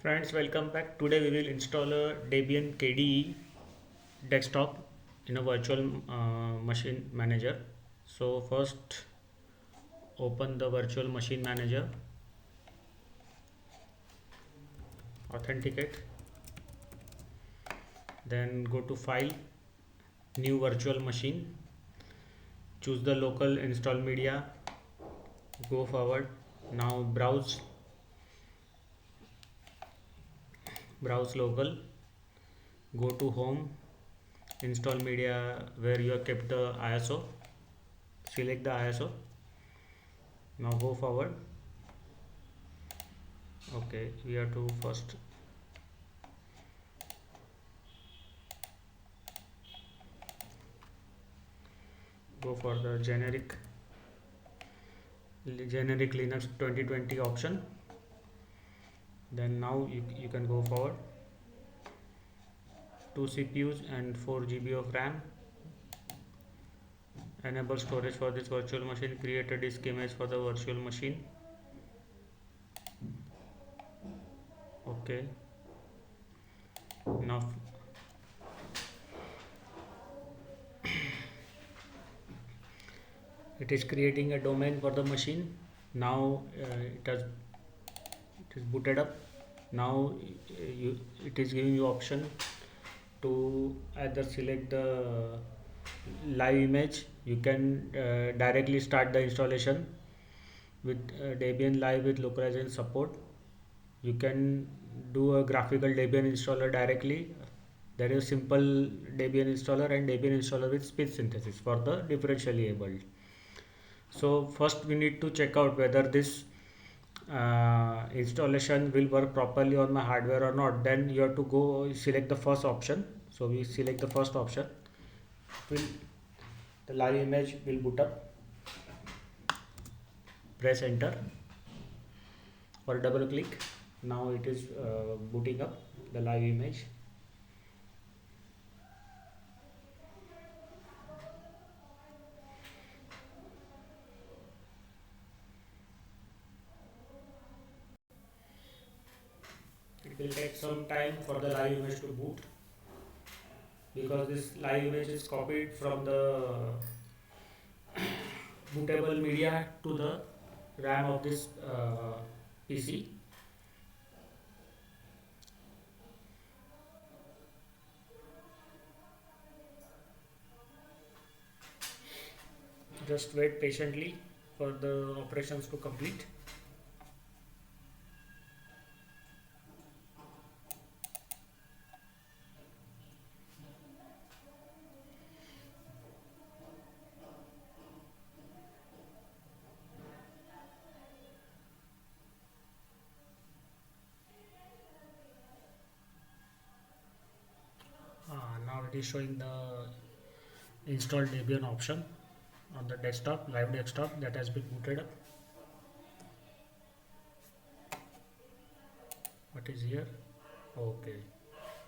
Friends, welcome back. Today we will install a Debian KDE desktop in a virtual machine manager. So first open the virtual machine manager, authenticate, then go to file, new virtual machine, choose the local install media, go forward. Now browse local, go to home, install media where you have kept the ISO, select the ISO. Now go forward. Okay, we have to first go for the generic Linux 2020 option. Then now you can go forward. 2 CPUs and 4 GB of RAM. Enable storage for this virtual machine. Create a disk image for the virtual machine. Okay. Now it is creating a domain for the machine. Now it is booted up. Now it is giving you option to either select the live image. You can directly start the installation with Debian Live with localization support. You can do a graphical Debian installer directly. There is simple Debian installer and Debian installer with speech synthesis for the differentially abled. So first we need to check out whether this installation will work properly on my hardware or not. Then you have to go select the first option. So we select the first option. The live image will boot up. Press enter or double click. Now it is booting up the live image. It will take some time for the live image to boot because this live image is copied from the bootable media to the RAM of this PC. Just wait patiently for the operations to complete. Now it is showing the installed Debian option on the desktop, live desktop that has been booted up. What is here? Okay,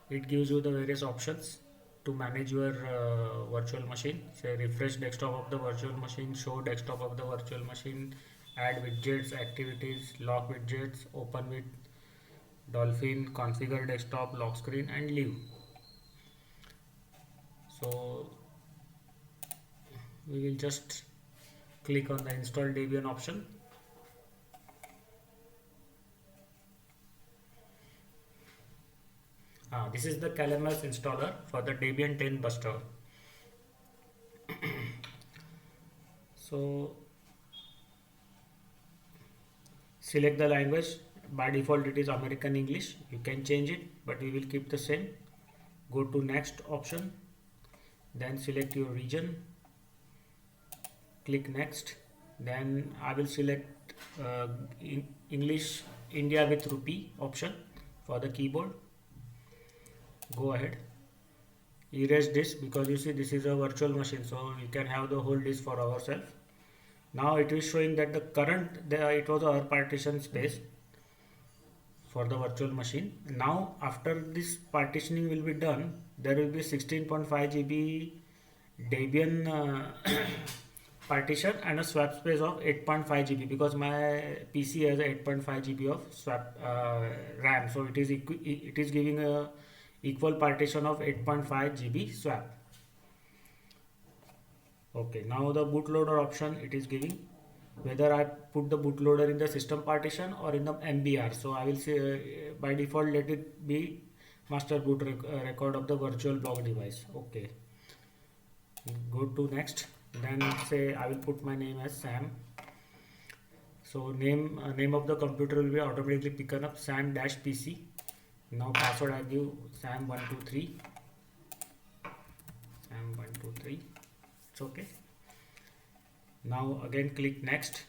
it gives you the various options to manage your virtual machine. Say refresh desktop of the virtual machine, show desktop of the virtual machine, add widgets, activities, lock widgets, open with Dolphin, configure desktop, lock screen and leave. So we will just click on the install Debian option. This is the CalMS installer for the Debian 10 Buster. So select the language. By default it is American English. You can change it, but we will keep the same. Go to next option, then select your region, click next. Then I will select English India with rupee option for the keyboard. Go ahead, erase this because you see this is a virtual machine, so you can have the whole disk for ourselves. Now it is showing that the current it was our partition space for the virtual machine. Now after this partitioning will be done, there will be 16.5 GB Debian partition and a swap space of 8.5 GB, because my PC has a 8.5 GB of swap RAM, so it is giving a equal partition of 8.5 GB swap. Okay, now the bootloader option, it is giving whether I put the bootloader in the system partition or in the MBR. So I will say by default let it be master boot record of the virtual block device. Okay, go to next. Then say I will put my name as Sam. So name of the computer will be automatically picked up Sam-PC. Now password I give Sam123. Sam123. It's okay. Now again click next.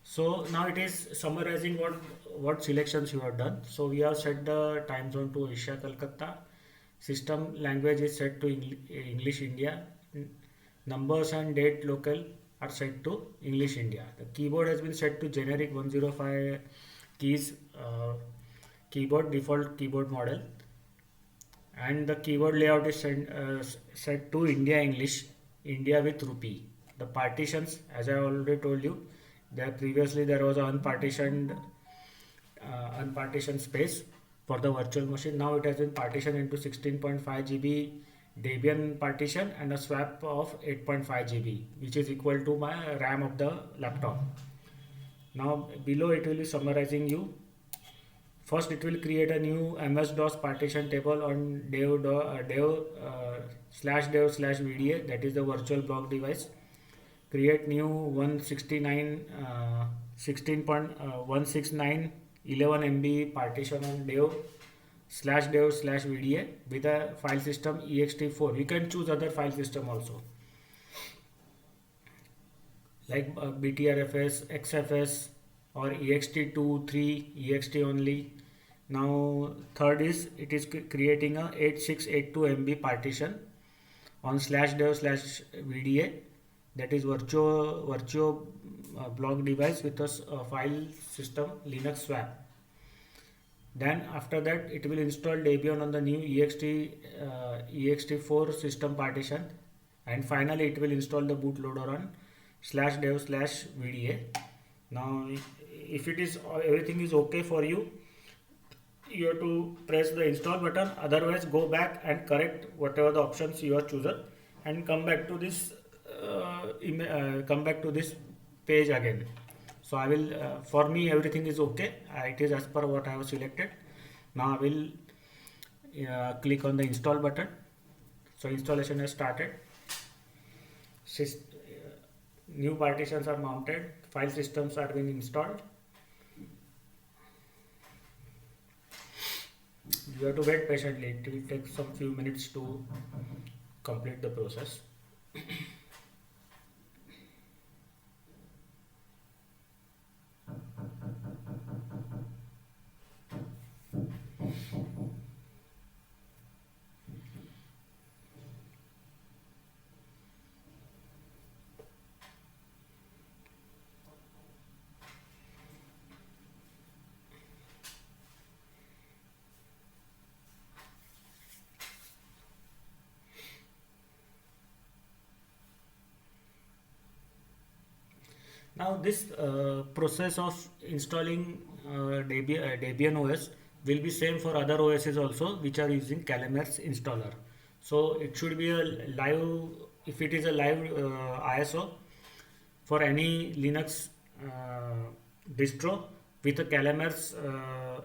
So now it is summarizing what selections you have done. So we have set the time zone to Asia Calcutta. System language is set to English India. Numbers and date local are set to English India. The keyboard has been set to generic 105 keys keyboard, default keyboard model, and the keyboard layout is set to India English, India with rupee. The partitions, as I already told you, previously there was an unpartitioned space for the virtual machine. Now it has been partitioned into 16.5 GB Debian partition and a swap of 8.5 GB, which is equal to my RAM of the laptop. Now below it will be summarizing you. First it will create a new MS-DOS partition table on dev/dev/VDA, that is the virtual block device. Create new 16.169 11 MB partition on dev/dev/VDA with a file system ext4. You can choose other file system also, like BTRFS, XFS, or ext2, 3, ext only. Now third is it is creating a 8682 MB partition on /dev/VDA, that is virtual block device with a file system Linux swap. Then after that it will install Debian on the new ext4 system partition, and finally it will install the bootloader on /dev/VDA. Now if it is everything is okay for you, you have to press the install button. Otherwise go back and correct whatever the options you have chosen and come back to this page again. So I will for me everything is okay, it is as per what I have selected. Now I will click on the install button. So installation has started. New partitions are mounted, file systems are being installed. You have to wait patiently, it will take some few minutes to complete the process. Now this process of installing Debian OS will be same for other OSs also which are using CalMares installer. So it should be a live, if it is a live ISO for any Linux distro with a CalMares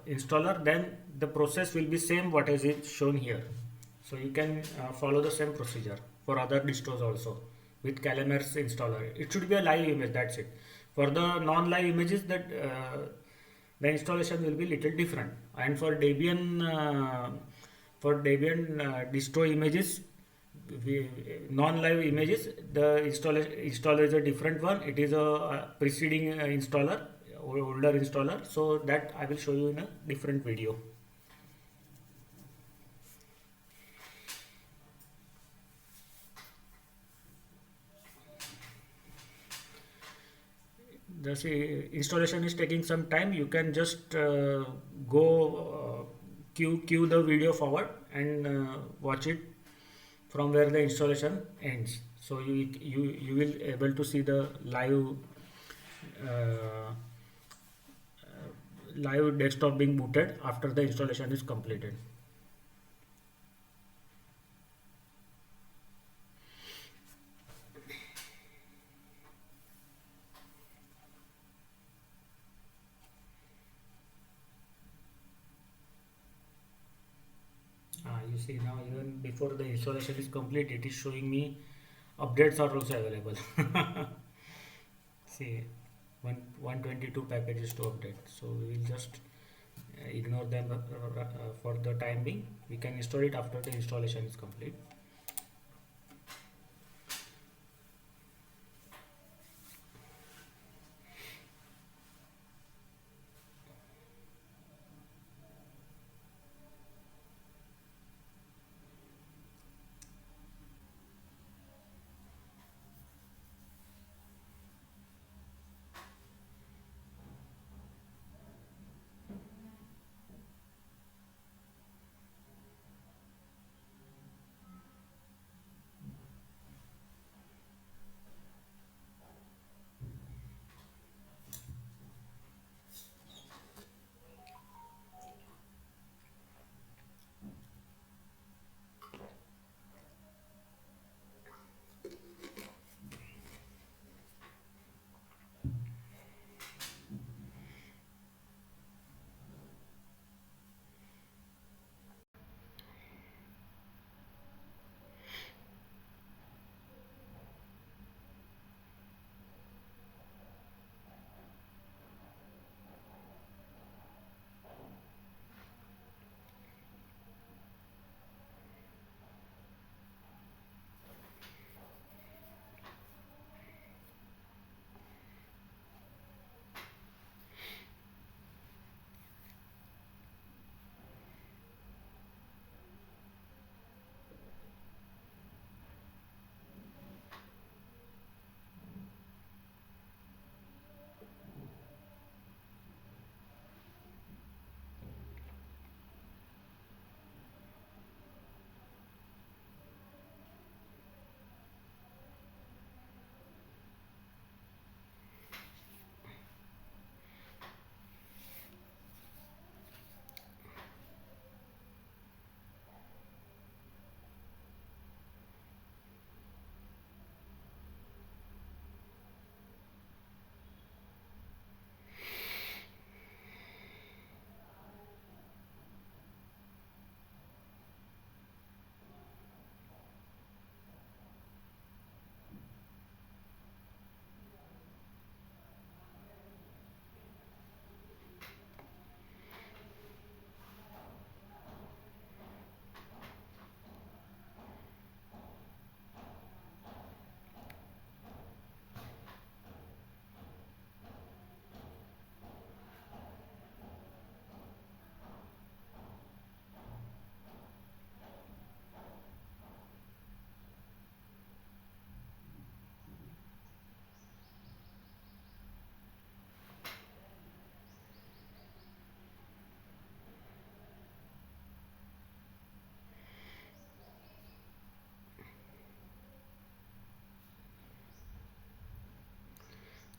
installer, then the process will be same what is it shown here. So you can follow the same procedure for other distros also with CalMares installer. It should be a live image, that's it. For the non-live images, that the installation will be little different. And for Debian distro images, non-live images, the installer is a different one. It is a preceding installer, older installer. So that I will show you in a different video. The installation is taking some time. You can just go queue the video forward and watch it from where the installation ends. So you will able to see the uh, live desktop being booted after the installation is completed. You see now, even before the installation is complete, it is showing me updates are also available. See, 122 packages to update. So we will just ignore them for the time being. We can install it after the installation is complete.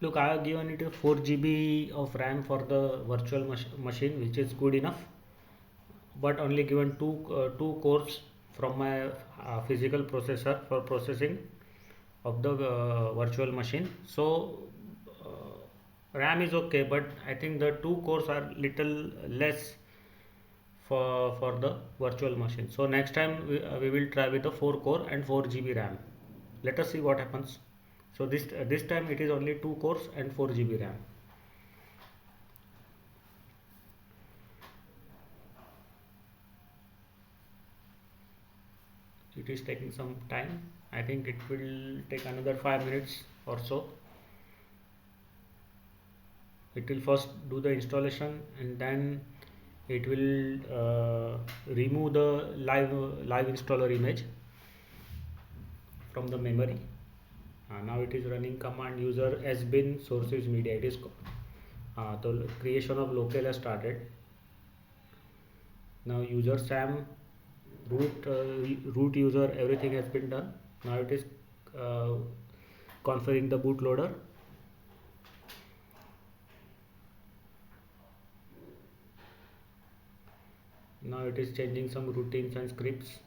Look, I have given it a 4 GB of RAM for the virtual machine, which is good enough, but only given two cores from my physical processor for processing of the virtual machine. So RAM is okay, but I think the two cores are little less for the virtual machine. So next time we will try with the 4 core and 4 GB RAM. Let us see what happens. So this time it is only 2 cores and 4 GB RAM. It is taking some time. I think it will take another 5 minutes or so. It will first do the installation, and then it will remove the live installer image from the memory. Now it is running command user sbin sources media. It is the creation of local has started. Now user sam root user, everything has been done. Now it is uh, configuring the bootloader. Now it is changing some routines and scripts.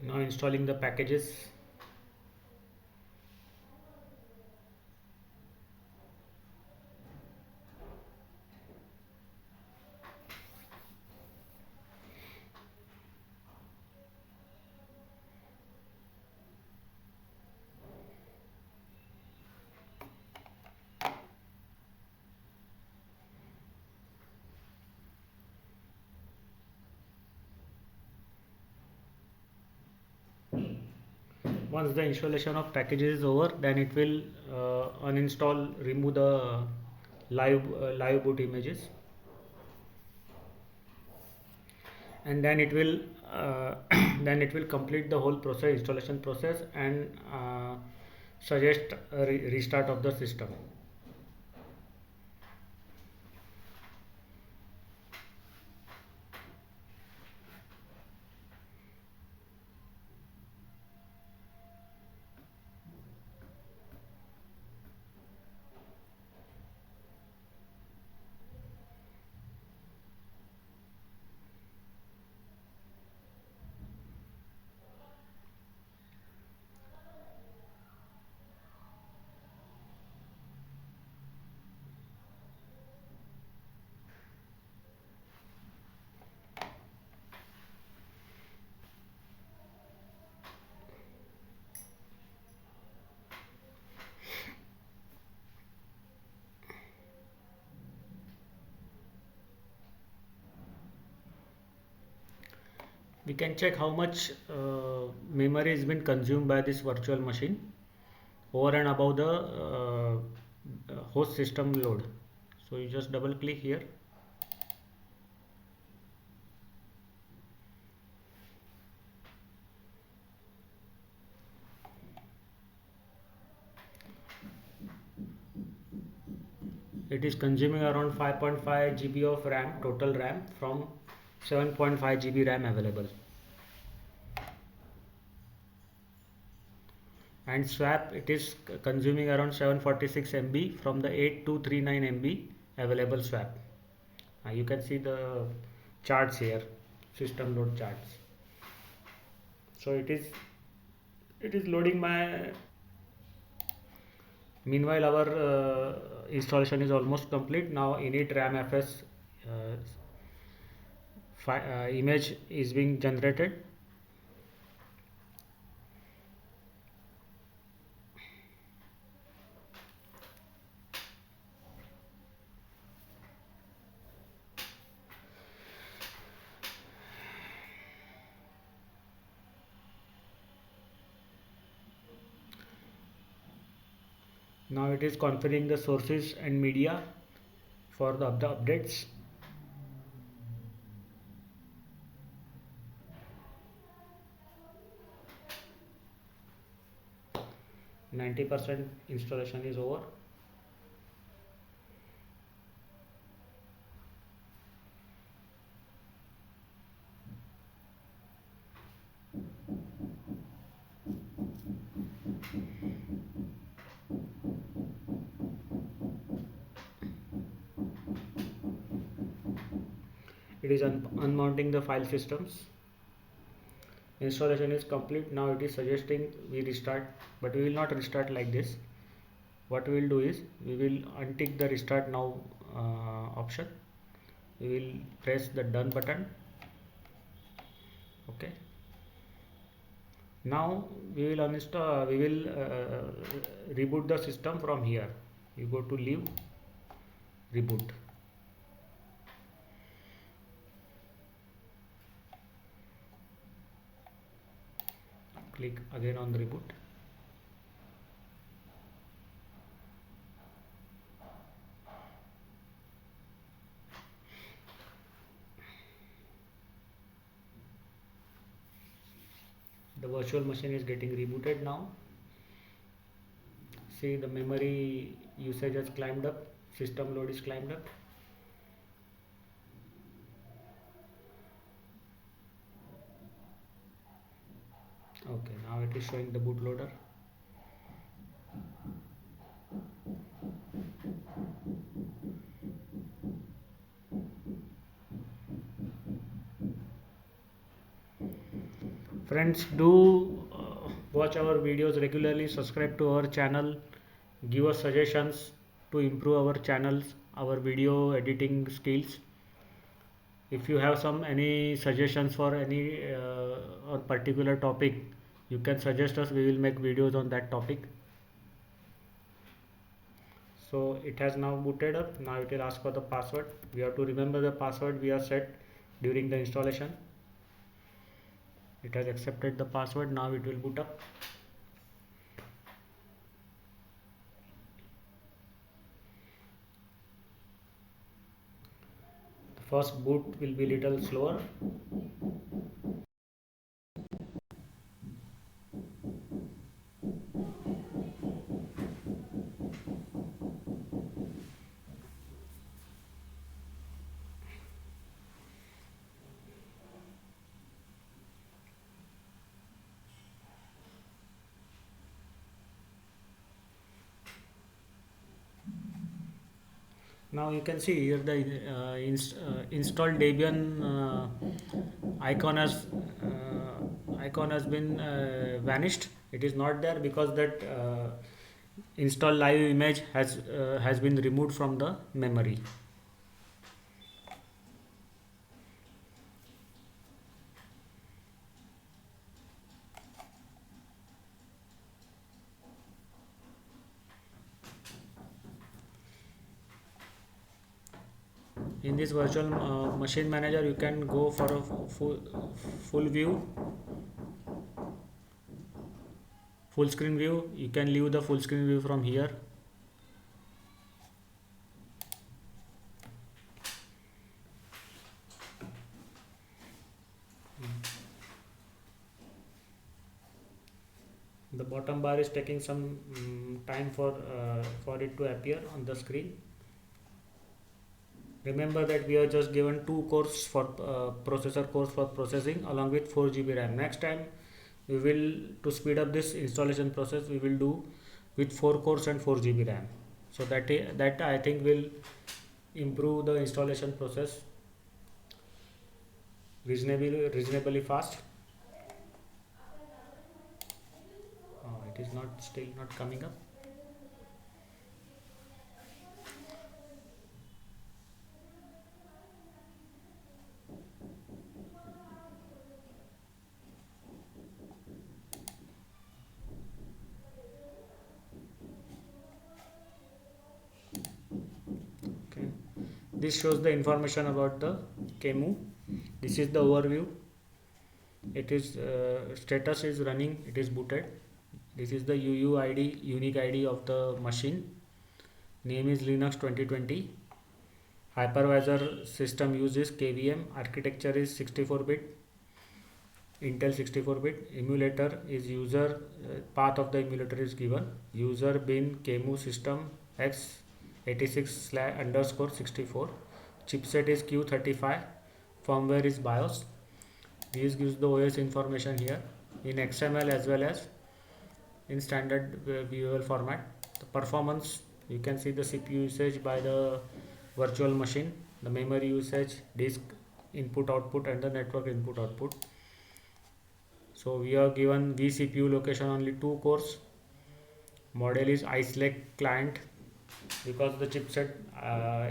Now installing the packages. Once the installation of packages is over, then it will uninstall, remove the live boot images, and then it will then it will complete the whole process, installation process, and suggest a restart of the system. We can check how much memory has been consumed by this virtual machine over and above the host system load. So you just double click here. It is consuming around 5.5 GB of RAM, total RAM, from 7.5 GB RAM available. And swap, it is consuming around 746 MB from the 8239 MB available swap. You can see the charts here, system load charts. So it is loading my. Meanwhile, our installation is almost complete. Now init ramfs image is being generated. Now it is configuring the sources and media for the updates. %90 installation is over. It is unmounting the file systems. Installation is complete. Now it is suggesting we restart, but we will not restart like this. What we will do is we will untick the restart now option. We will press the done button. Okay. Now we will uninstall. We will reboot the system from here. You go to leave, reboot. Click again on the reboot. The virtual machine is getting rebooted now. See, the memory usage has climbed up, system load is climbed up. Okay, now it is showing the bootloader. Friends, do watch our videos regularly, subscribe to our channel, give us suggestions to improve our channels, our video editing skills. If you have some any suggestions for any on particular topic, you can suggest us. We will make videos on that topic. So it has now booted up. Now it will ask for the password. We have to remember the password we have set during the installation. It has accepted the password. Now it will boot up. The first boot will be little slower. Now you can see here the installed Debian icon has been vanished. It is not there because that install live image has been removed from the memory. In this virtual machine manager, you can go for a full view, full screen view. You can leave the full screen view from here. The bottom bar is taking some time for it to appear on the screen. Remember that we have just given 2 cores for processor cores for processing along with 4 GB RAM. Next time we will, to speed up this installation process, we will do with 4 cores and 4 GB RAM. So that I think will improve the installation process reasonably fast. It is still not coming up. Okay, this shows the information about the QEMU. This is the overview. It is status is running, it is booted. This is the UUID, unique ID of the machine. Name is Linux 2020. Hypervisor system uses KVM. Architecture is 64-bit, Intel 64-bit. Emulator is user, path of the emulator is given. User bin QEMU system x86/_64. Chipset is Q35. Firmware is BIOS. This gives the OS information here in XML as well as in standard viewable format. The performance, you can see the CPU usage by the virtual machine, the memory usage, disk input output and the network input output. So we are given vCPU location only 2 cores. Model is Ice Lake client because the chipset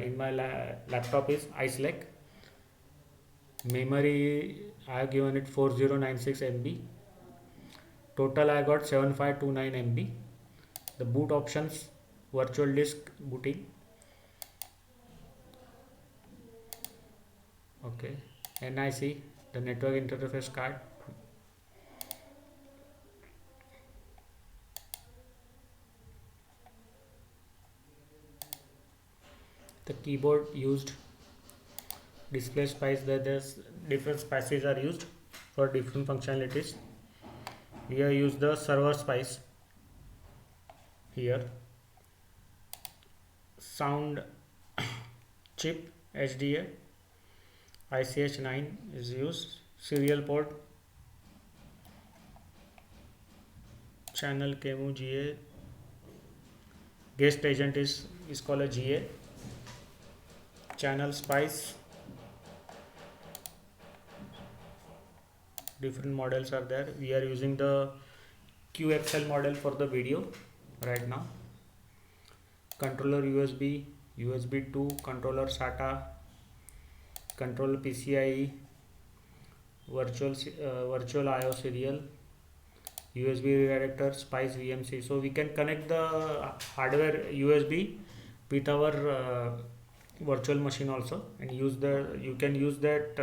in my laptop is Ice Lake. Memory I have given it 4096 MB. Total I got 7529 MB. The boot options, virtual disk booting. Okay, NIC, the network interface card. The keyboard used, display spice, there's different spices are used for different functionalities. We have used the server spice here. sound chip HDA, ICH9 is used, serial port, channel KMU GA, guest agent is called a GA, channel spice, different models are there. We are using the QXL model for the video right now. Controller USB, USB 2, controller SATA, controller PCIe, virtual IO serial, USB redirector, Spice VMC. So we can connect the hardware USB with our virtual machine also, and you can use that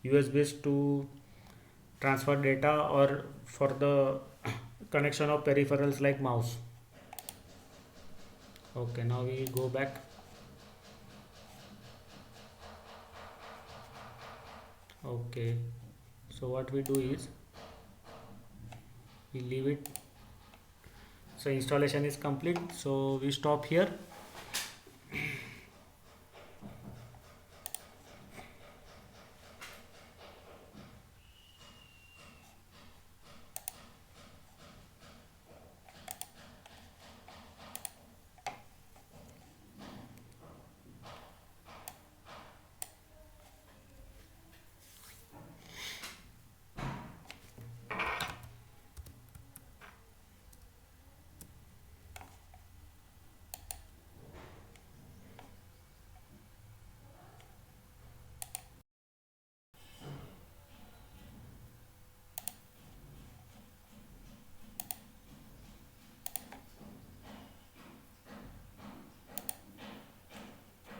USBs to transfer data or for the connection of peripherals like mouse. Okay, now we go back. Okay, so what we do is we leave it. So installation is complete, so we stop here.